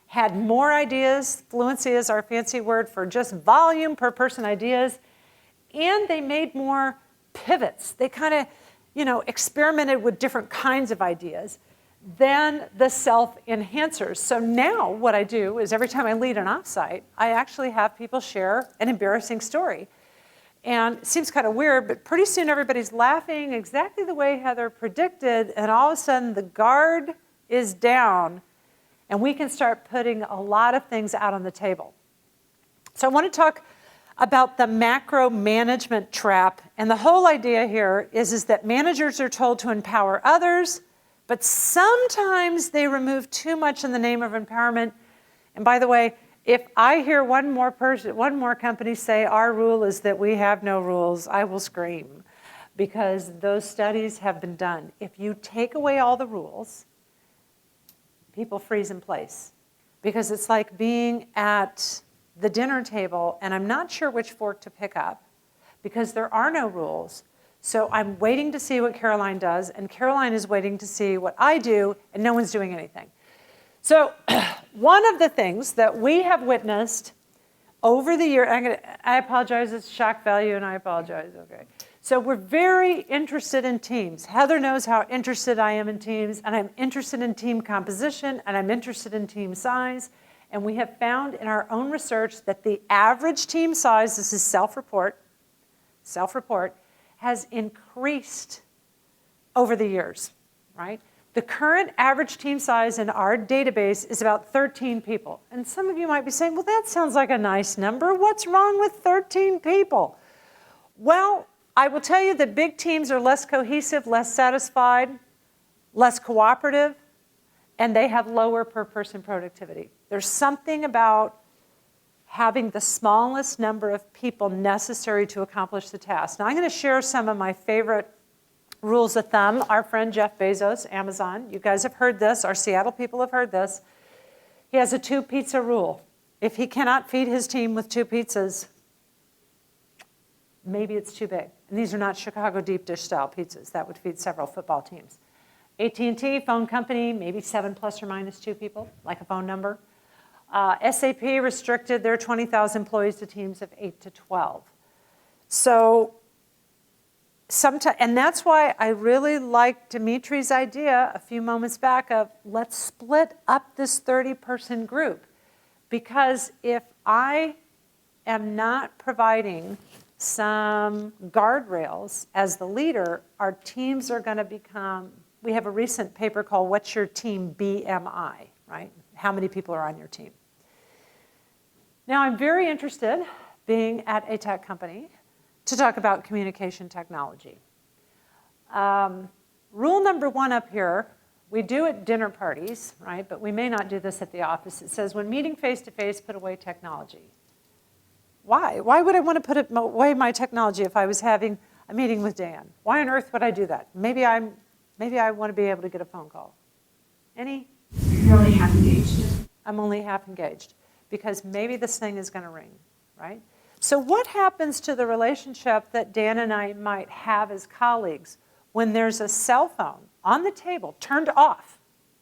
had more ideas, fluency is our fancy word for just volume per person ideas, and they made more pivots. They kind of, experimented with different kinds of ideas than the self-enhancers. So now what I do is every time I lead an offsite, I actually have people share an embarrassing story. And it seems kind of weird, but pretty soon everybody's laughing exactly the way Heather predicted, and all of a sudden the guard is down, and we can start putting a lot of things out on the table. So I want to talk about the macromanagement trap, and the whole idea here is that managers are told to empower others, but sometimes they remove too much in the name of empowerment. And by the way, if I hear one more company say our rule is that we have no rules, I will scream, because those studies have been done. If you take away all the rules, people freeze in place. because it's like being at the dinner table and I'm not sure which fork to pick up because there are no rules. So I'm waiting to see what Caroline does, and Caroline is waiting to see what I do, and no one's doing anything. So one of the things that we have witnessed over the year, I apologize, it's shock value, and I apologize, okay. So we're very interested in teams. Heather knows how interested I am in teams, and I'm interested in team composition, and I'm interested in team size. And we have found in our own research that the average team size, this is self-report, has increased over the years, right? The current average team size in our database is about 13 people. And some of you might be saying, well, that sounds like a nice number. What's wrong with 13 people? Well, I will tell you that big teams are less cohesive, less satisfied, less cooperative, and they have lower per person productivity. There's something about having the smallest number of people necessary to accomplish the task. Now, I'm going to share some of my favorite rules of thumb. Our friend Jeff Bezos, Amazon, you guys have heard this. Our Seattle people have heard this. He has a 2-pizza rule. If he cannot feed his team with 2 pizzas, maybe it's too big. And these are not Chicago deep dish style pizzas. That would feed several football teams. AT&T, phone company, maybe 7 plus or minus 2 people, like a phone number. SAP restricted their 20,000 employees to teams of 8 to 12. So sometimes, and that's why I really like Dimitri's idea a few moments back of let's split up this 30-person group. Because if I am not providing some guardrails as the leader, our teams are going to become, we have a recent paper called What's Your Team BMI, right? How many people are on your team? Now, I'm very interested, being at a tech company, to talk about communication technology. Rule number 1 up here, we do at dinner parties, right? But we may not do this at the office. It says, when meeting face-to-face, put away technology. Why? Why would I want to put away my technology if I was having a meeting with Dan? Why on earth would I do that? Maybe I want to be able to get a phone call. Any? You're only half engaged. I'm only half engaged because maybe this thing is going to ring, right? So what happens to the relationship that Dan and I might have as colleagues when there's a cell phone on the table turned off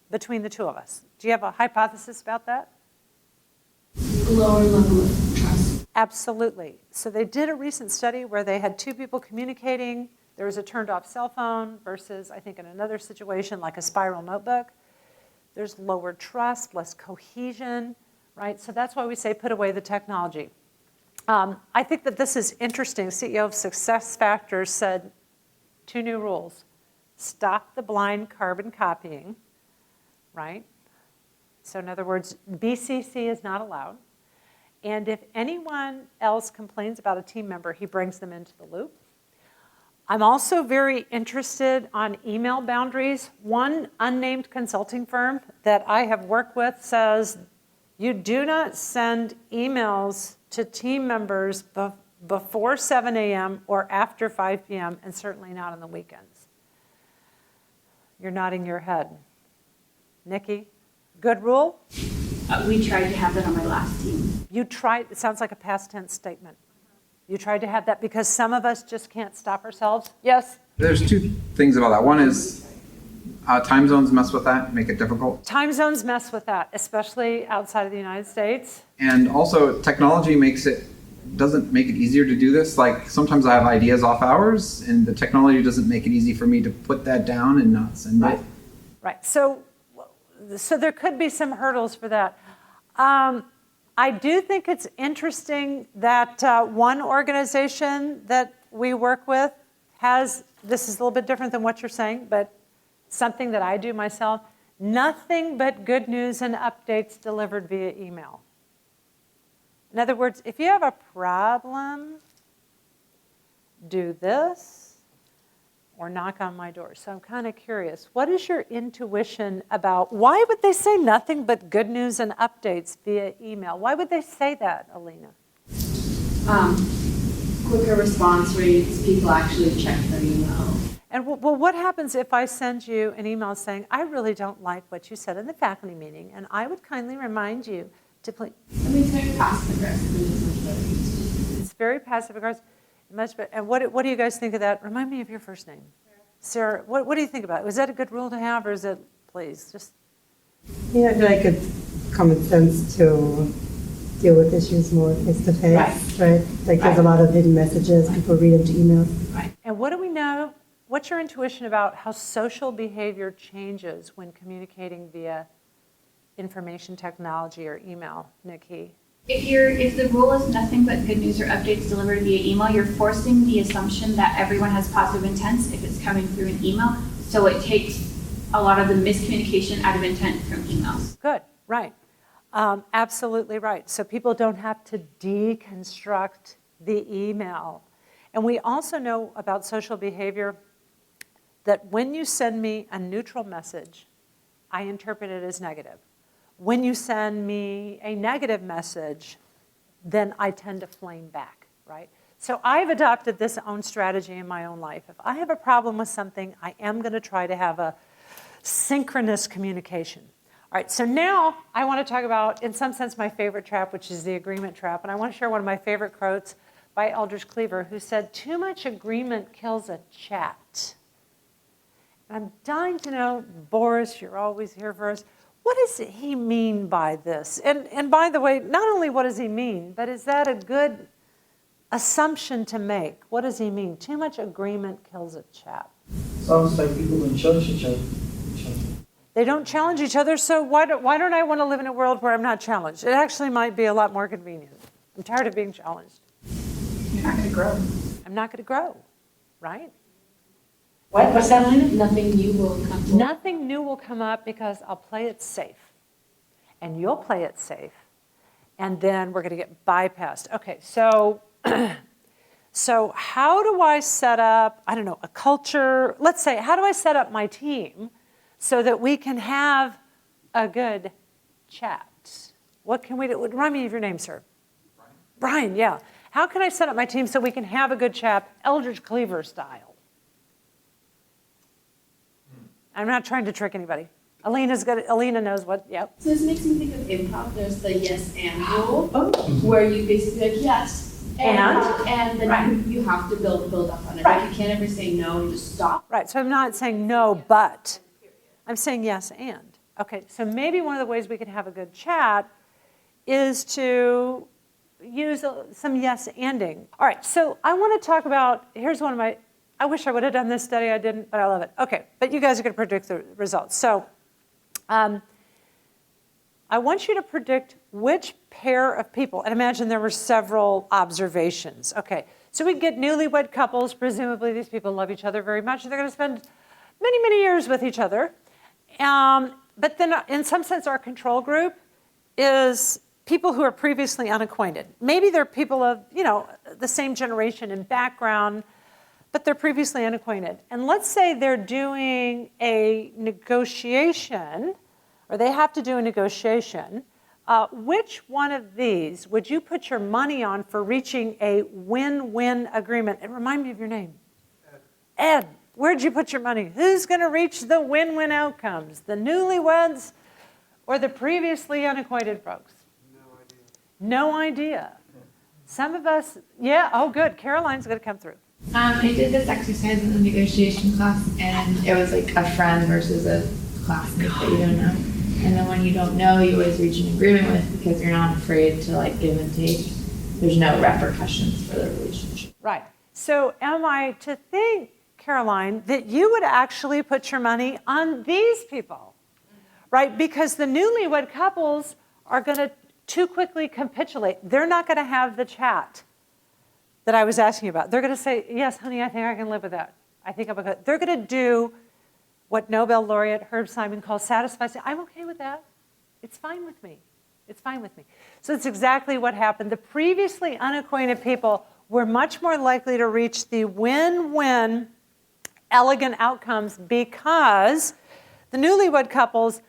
between the two of us? Do you have a hypothesis about that? Lower level of trust. Absolutely. So they did a recent study where they had 2 people communicating. There was a turned off cell phone versus, I think in another situation, like a spiral notebook. There's lower trust, less cohesion, right? So that's why we say put away the technology. I think that this is interesting. CEO of SuccessFactors said 2 new rules. Stop the blind carbon copying, right? So in other words, BCC is not allowed. And if anyone else complains about a team member, he brings them into the loop. I'm also very interested on email boundaries. One unnamed consulting firm that I have worked with says you do not send emails to team members before 7 a.m. or after 5 p.m., and certainly not on the weekends. You're nodding your head. Nikki, good rule? We tried to have that on my last team. You tried, it sounds like a past tense statement. You tried to have that because some of us just can't stop ourselves. Yes? There's 2 things about that. One is time zones mess with that, make it difficult. Time zones mess with that, especially outside of the United States. And also technology doesn't make it easier to do this. Like sometimes I have ideas off hours and the technology doesn't make it easy for me to put that down and not send it. Right. So there could be some hurdles for that. I do think it's interesting that one organization that we work with has, this is a little bit different than what you're saying, but something that I do myself, nothing but good news and updates delivered via email. In other words, if you have a problem, do this or knock on my door. So I'm kind of curious, what is your intuition about why would they say nothing but good news and updates via email? Why would they say that, Alina? quicker response rates, people actually check their email. And well, what happens if I send you an email saying, I really don't like what you said in the faculty meeting, and I would kindly remind you to please. I mean, it's very passive aggressive. It's very passive aggressive. Much better. And what do you guys think of that? Remind me of your first name. Sarah, what do you think about it? Was that a good rule to have, or is it, please, just? Yeah, I feel like it's common sense to deal with issues more face to face, right? Like there's a lot of hidden messages, people read into emails. Right. And what do we know? What's your intuition about how social behavior changes when communicating via information technology or email, Nikki? If the rule is nothing but good news or updates delivered via email, you're forcing the assumption that everyone has positive intents if it's coming through an email. So it takes a lot of the miscommunication out of intent from emails. Good, right. Absolutely right. So people don't have to deconstruct the email. And we also know about social behavior that when you send me a neutral message, I interpret it as negative. When you send me a negative message, then I tend to flame back, right? So I've adopted this own strategy in my own life. If I have a problem with something, I am going to try to have a synchronous communication. All right, so now I want to talk about, in some sense, my favorite trap, which is the agreement trap. And I want to share one of my favorite quotes by Eldridge Cleaver, who said, "Too much agreement kills a chat." And I'm dying to know, Boris, you're always here for us. What does he mean by this? And by the way, not only what does he mean, but is that a good assumption to make? What does he mean? Too much agreement kills a chat. Sounds like people don't challenge each other. They don't challenge each other, so why don't I want to live in a world where I'm not challenged? It actually might be a lot more convenient. I'm tired of being challenged. You're not going to grow. I'm not going to grow, right? What's that, Lena? Nothing new will come up. Nothing new will come up because I'll play it safe. And you'll play it safe. And then we're going to get bypassed. Okay, so, so how do I set up, I don't know, a culture? Let's say, how do I set up my team so that we can have a good chat? What can we do? Remind me of your name, sir. Brian, yeah. How can I set up my team so we can have a good chat, Eldridge Cleaver style? I'm not trying to trick anybody. Alina's good. Alina knows what, yep. So this makes me think of improv. There's the yes and rule, where you basically like yes and then you have to build up on it. Right. Like you can't ever say no and just stop. Right, so I'm not saying no, but I'm saying yes and. Okay, so maybe one of the ways we can have a good chat is to use some yes anding. All right, so I want to talk about, here's one of my, I wish I would have done this study, I didn't, but I love it. Okay, but you guys are going to predict the results. So I want you to predict which pair of people, and imagine there were several observations. Okay, so we get newlywed couples, presumably these people love each other very much, and they're going to spend many, many years with each other. But then in some sense, our control group is people who are previously unacquainted. Maybe they're people of, the same generation and background, but they're previously unacquainted. And let's say they're doing a negotiation, or they have to do a negotiation. Which one of these would you put your money on for reaching a win-win agreement? And remind me of your name. Ed. Where'd you put your money? Who's going to reach the win-win outcomes? The newlyweds or the previously unacquainted folks? No idea. Some of us, yeah, oh good. Caroline's going to come through. I did this exercise in the negotiation class, and it was like a friend versus a classmate that you don't know. And then when you don't know, you always reach an agreement with because you're not afraid to like give and take. There's no repercussions for the relationship. Right. So am I to think, Caroline, that you would actually put your money on these people, right? Because the newlywed couples are going to too quickly capitulate. They're not going to have the chat that I was asking about. They're going to say, yes, honey, I think I can live with that. I think I'm okay. They're going to do what Nobel laureate Herb Simon calls satisfy. Say, I'm okay with that. It's fine with me. It's fine with me. So it's exactly what happened. The previously unacquainted people were much more likely to reach the win-win elegant outcomes because the newlywed couples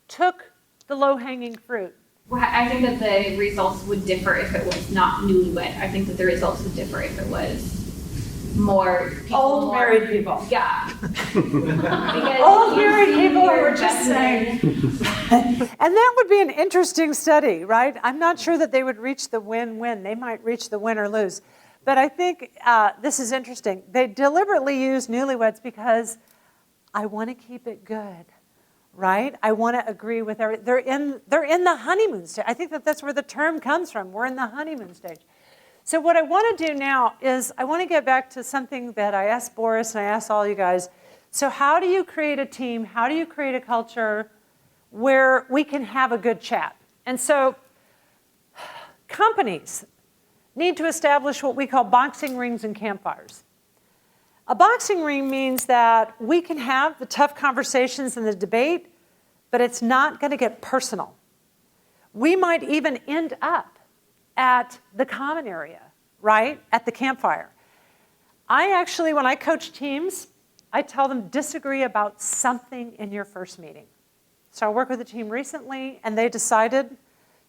took the low-hanging fruit. Well, I think that the results would differ if it was not newlywed. I think that the results would differ if it was more people, Old married people. Yeah. Because Old you married see people who your are just saying. investment. And that would be an interesting study, right? I'm not sure that they would reach the win-win. They might reach the win or lose. But I think this is interesting. They deliberately use newlyweds because I want to keep it good, right? I want to agree with everything. They're in the honeymoon stage. I think that that's where the term comes from. We're in the honeymoon stage. So what I want to do now is I want to get back to something that I asked Boris and I asked all you guys. So how do you create a team? How do you create a culture where we can have a good chat? And so companies need to establish what we call boxing rings and campfires. A boxing ring means that we can have the tough conversations and the debate, but it's not going to get personal. We might even end up at the common area, right? At the campfire. I actually, when I coach teams, I tell them disagree about something in your first meeting. So I worked with a team recently, and they decided,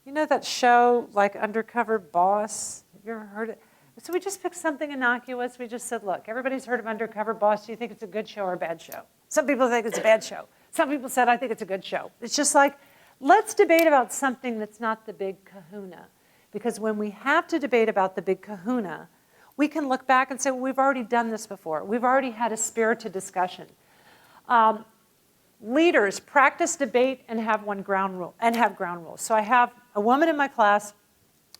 you know that show like Undercover Boss? Have you ever heard it? So we just picked something innocuous. We just said, look, everybody's heard of Undercover Boss. Do you think it's a good show or a bad show? Some people think it's a bad show. Some people said, I think it's a good show. It's just like, let's debate about something that's not the big kahuna. Because when we have to debate about the big kahuna, we can look back and say, well, we've already done this before. We've already had a spirited discussion. Leaders practice debate and have ground rules. So I have a woman in my class.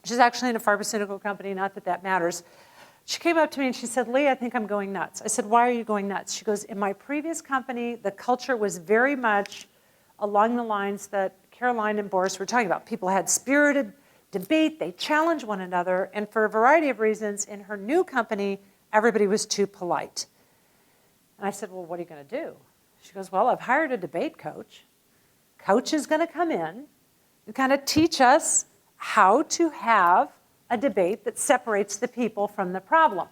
She's actually in a pharmaceutical company, not that that matters. She came up to me and she said, Leigh, I think I'm going nuts. I said, why are you going nuts? She goes, in my previous company, the culture was very much along the lines that Caroline and Boris were talking about. People had spirited debate, they challenged one another, and for a variety of reasons, in her new company, everybody was too polite. And I said, well, what are you going to do? She goes, well, I've hired a debate coach. Coach is going to come in and kind of teach us how to have a debate that separates the people from the problem.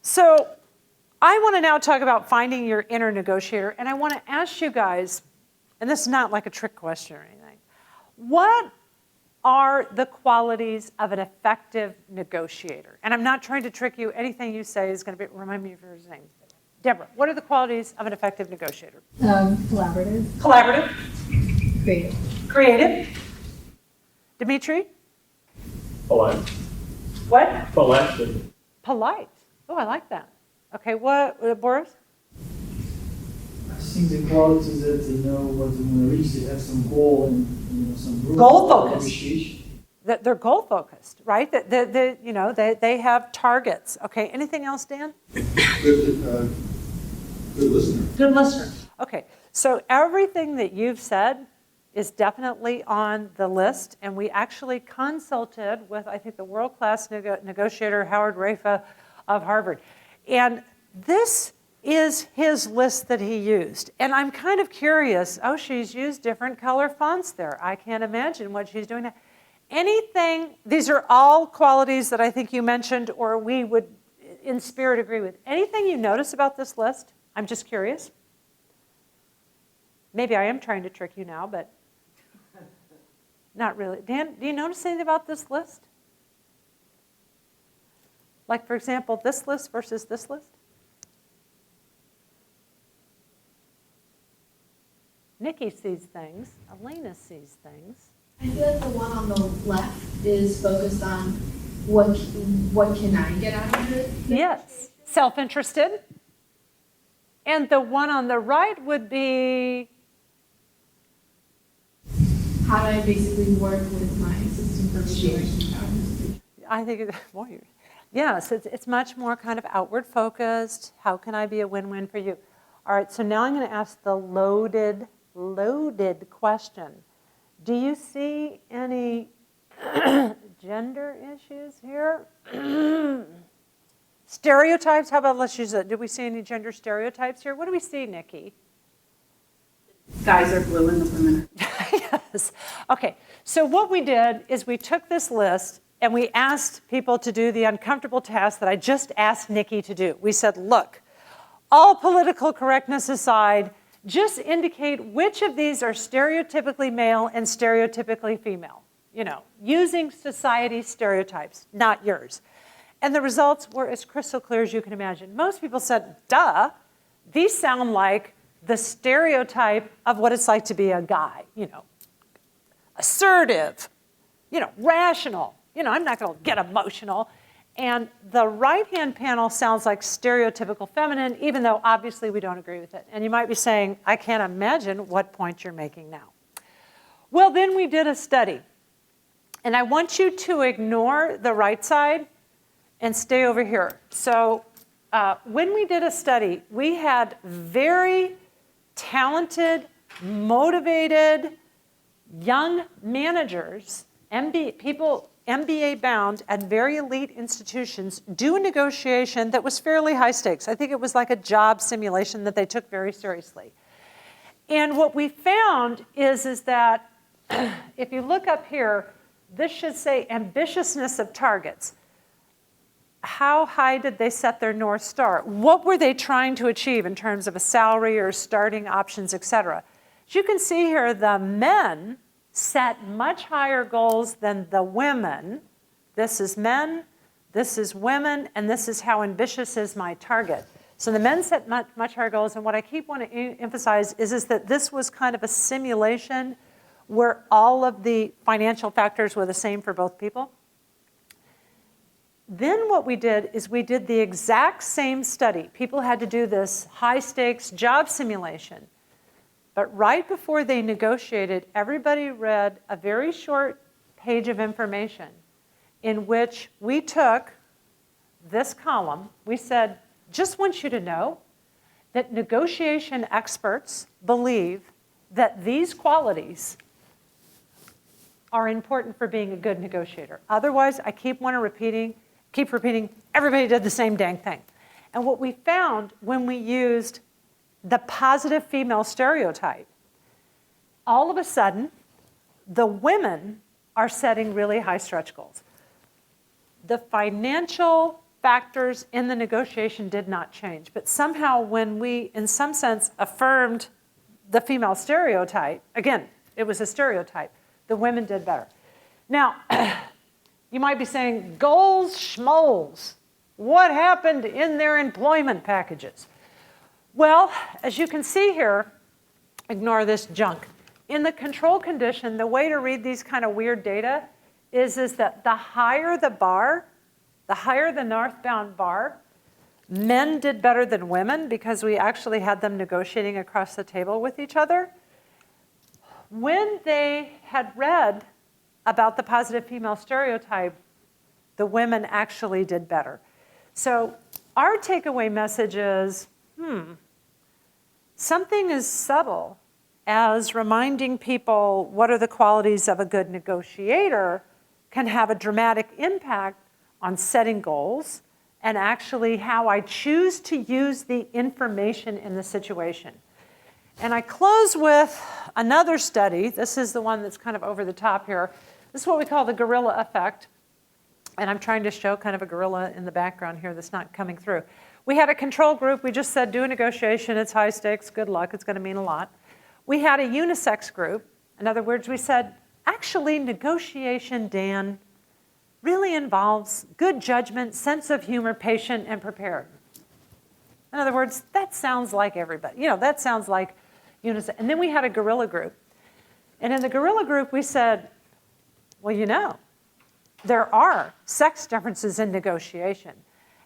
So I want to now talk about finding your inner negotiator, and I want to ask you guys, and this is not like a trick question or anything, what are the qualities of an effective negotiator? And I'm not trying to trick you. Anything you say is going to remind me of your name. Deborah, what are the qualities of an effective negotiator? Collaborative. Collaborative. Creative. Creative. Dimitri? Polite. What? Polite. Polite. Oh, I like that. Okay, what, Boris? I think the qualities that they know what they want to reach, they have some goal and some rules. Goal focused. Negotiation. That they're goal focused, right? They have targets. Okay, anything else, Dan? Good listener. Good listener. Okay, so everything that you've said is definitely on the list, and we actually consulted with, I think, the world-class negotiator, Howard Rafa of Harvard. And this is his list that he used. And I'm kind of curious, she's used different color fonts there. I can't imagine what she's doing now. Anything, these are all qualities that I think you mentioned or we would, in spirit, agree with. Anything you notice about this list? I'm just curious. Maybe I am trying to trick you now, but not really. Dan, do you notice anything about this list? Like, for example, this list versus this list? Nikki sees things. Elena sees things. I feel like the one on the left is focused on what can I get out of it? Yes, self-interested. And the one on the right would be, How do I basically work with my existing negotiation? I think, yes, it's much more kind of outward focused. How can I be a win-win for you? All right, so now I'm going to ask the loaded question. Do you see any gender issues here? Stereotypes, how about let's use that. Did we see any gender stereotypes here? What do we see, Nikki? Guys are blue and the women are. Yes. Okay, so what we did is we took this list and we asked people to do the uncomfortable task that I just asked Nikki to do. We said, look, all political correctness aside, just indicate which of these are stereotypically male and stereotypically female. Using society stereotypes, not yours. And the results were as crystal clear as you can imagine. Most people said, duh, these sound like the stereotype of what it's like to be a guy, assertive, rational. I'm not going to get emotional. And the right-hand panel sounds like stereotypical feminine, even though obviously we don't agree with it. And you might be saying, I can't imagine what point you're making now. Well, then we did a study. And I want you to ignore the right side and stay over here. So when we did a study, we had very talented, motivated, young managers, MBA bound at very elite institutions, do a negotiation that was fairly high stakes. I think it was like a job simulation that they took very seriously. And what we found is that if you look up here, this should say ambitiousness of targets. How high did they set their North Star? What were they trying to achieve in terms of a salary or starting options, et cetera? As you can see here, the men set much higher goals than the women. This is men, this is women, and this is how ambitious is my target. So the men set much higher goals, and what I keep wanting to emphasize is that this was kind of a simulation where all of the financial factors were the same for both people. Then what we did is we did the exact same study. People had to do this high-stakes job simulation. But right before they negotiated, everybody read a very short page of information in which we took this column. We said, just want you to know that negotiation experts believe that these qualities are important for being a good negotiator. Otherwise, I keep repeating, everybody did the same dang thing. And what we found when we used the positive female stereotype, all of a sudden, the women are setting really high stretch goals. The financial factors in the negotiation did not change, but somehow when we, in some sense, affirmed the female stereotype, again, it was a stereotype, the women did better. Now, you might be saying, goals, schmoles. What happened in their employment packages? Well, as you can see here, ignore this junk. In the control condition, the way to read these kind of weird data is that the higher the bar, the higher the northbound bar, men did better than women because we actually had them negotiating across the table with each other. When they had read about the positive female stereotype, the women actually did better. So our takeaway message is, something as subtle as reminding people what are the qualities of a good negotiator can have a dramatic impact on setting goals and actually how I choose to use the information in the situation. And I close with another study. This is the one that's kind of over the top here. This is what we call the gorilla effect. And I'm trying to show kind of a gorilla in the background here that's not coming through. We had a control group. We just said, do a negotiation. It's high stakes. Good luck. It's going to mean a lot. We had a unisex group. In other words, we said, actually, negotiation, Dan, really involves good judgment, sense of humor, patient, and prepared. In other words, that sounds like everybody. That sounds like unisex. And then we had a gorilla group. And in the gorilla group, we said, well, there are sex differences in negotiation.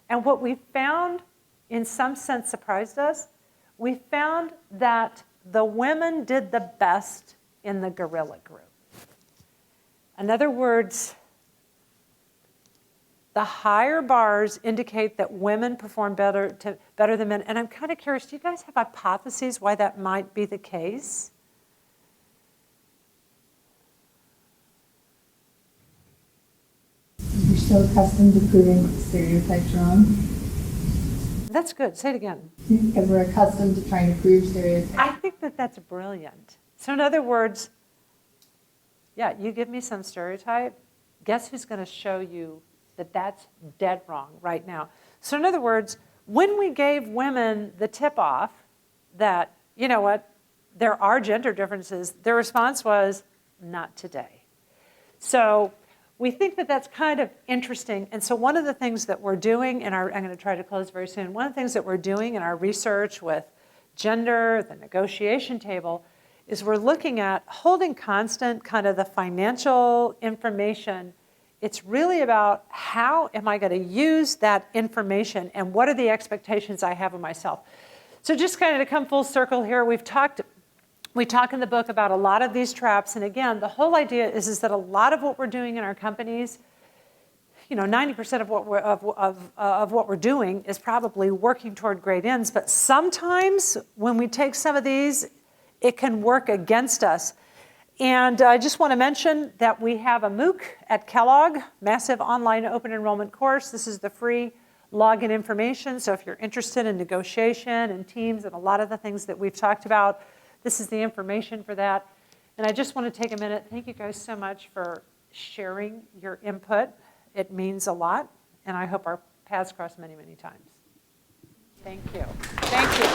And what we found, in some sense, surprised us. We found that the women did the best in the gorilla group. In other words, the higher bars indicate that women perform better than men. And I'm kind of curious, do you guys have hypotheses why that might be the case? You're so accustomed to proving stereotypes wrong. That's good. Say it again. Because we're accustomed to trying to prove stereotypes. I think that's brilliant. So in other words, you give me some stereotype, guess who's going to show you that that's dead wrong right now? So in other words, when we gave women the tip-off that you know what, there are gender differences. Their response was, not today. So we think that that's kind of interesting. And so one of the things that we're doing in our, I'm going to try to close very soon, one of the things that we're doing in our research with gender, the negotiation table, is we're looking at holding constant kind of the financial information. It's really about how am I going to use that information and what are the expectations I have of myself. So just kind of to come full circle here, we talk in the book about a lot of these traps. And again, the whole idea is that a lot of what we're doing in our companies, 90% of what we're doing is probably working toward great ends. But sometimes when we take some of these, it can work against us. And I just want to mention that we have a MOOC at Kellogg, massive online open enrollment course. This is the free login information. So if you're interested in negotiation and teams and a lot of the things that we've talked about, this is the information for that. And I just want to take a minute. Thank you guys so much for sharing your input. It means a lot. And I hope our paths cross many, many times. Thank you. Thank you.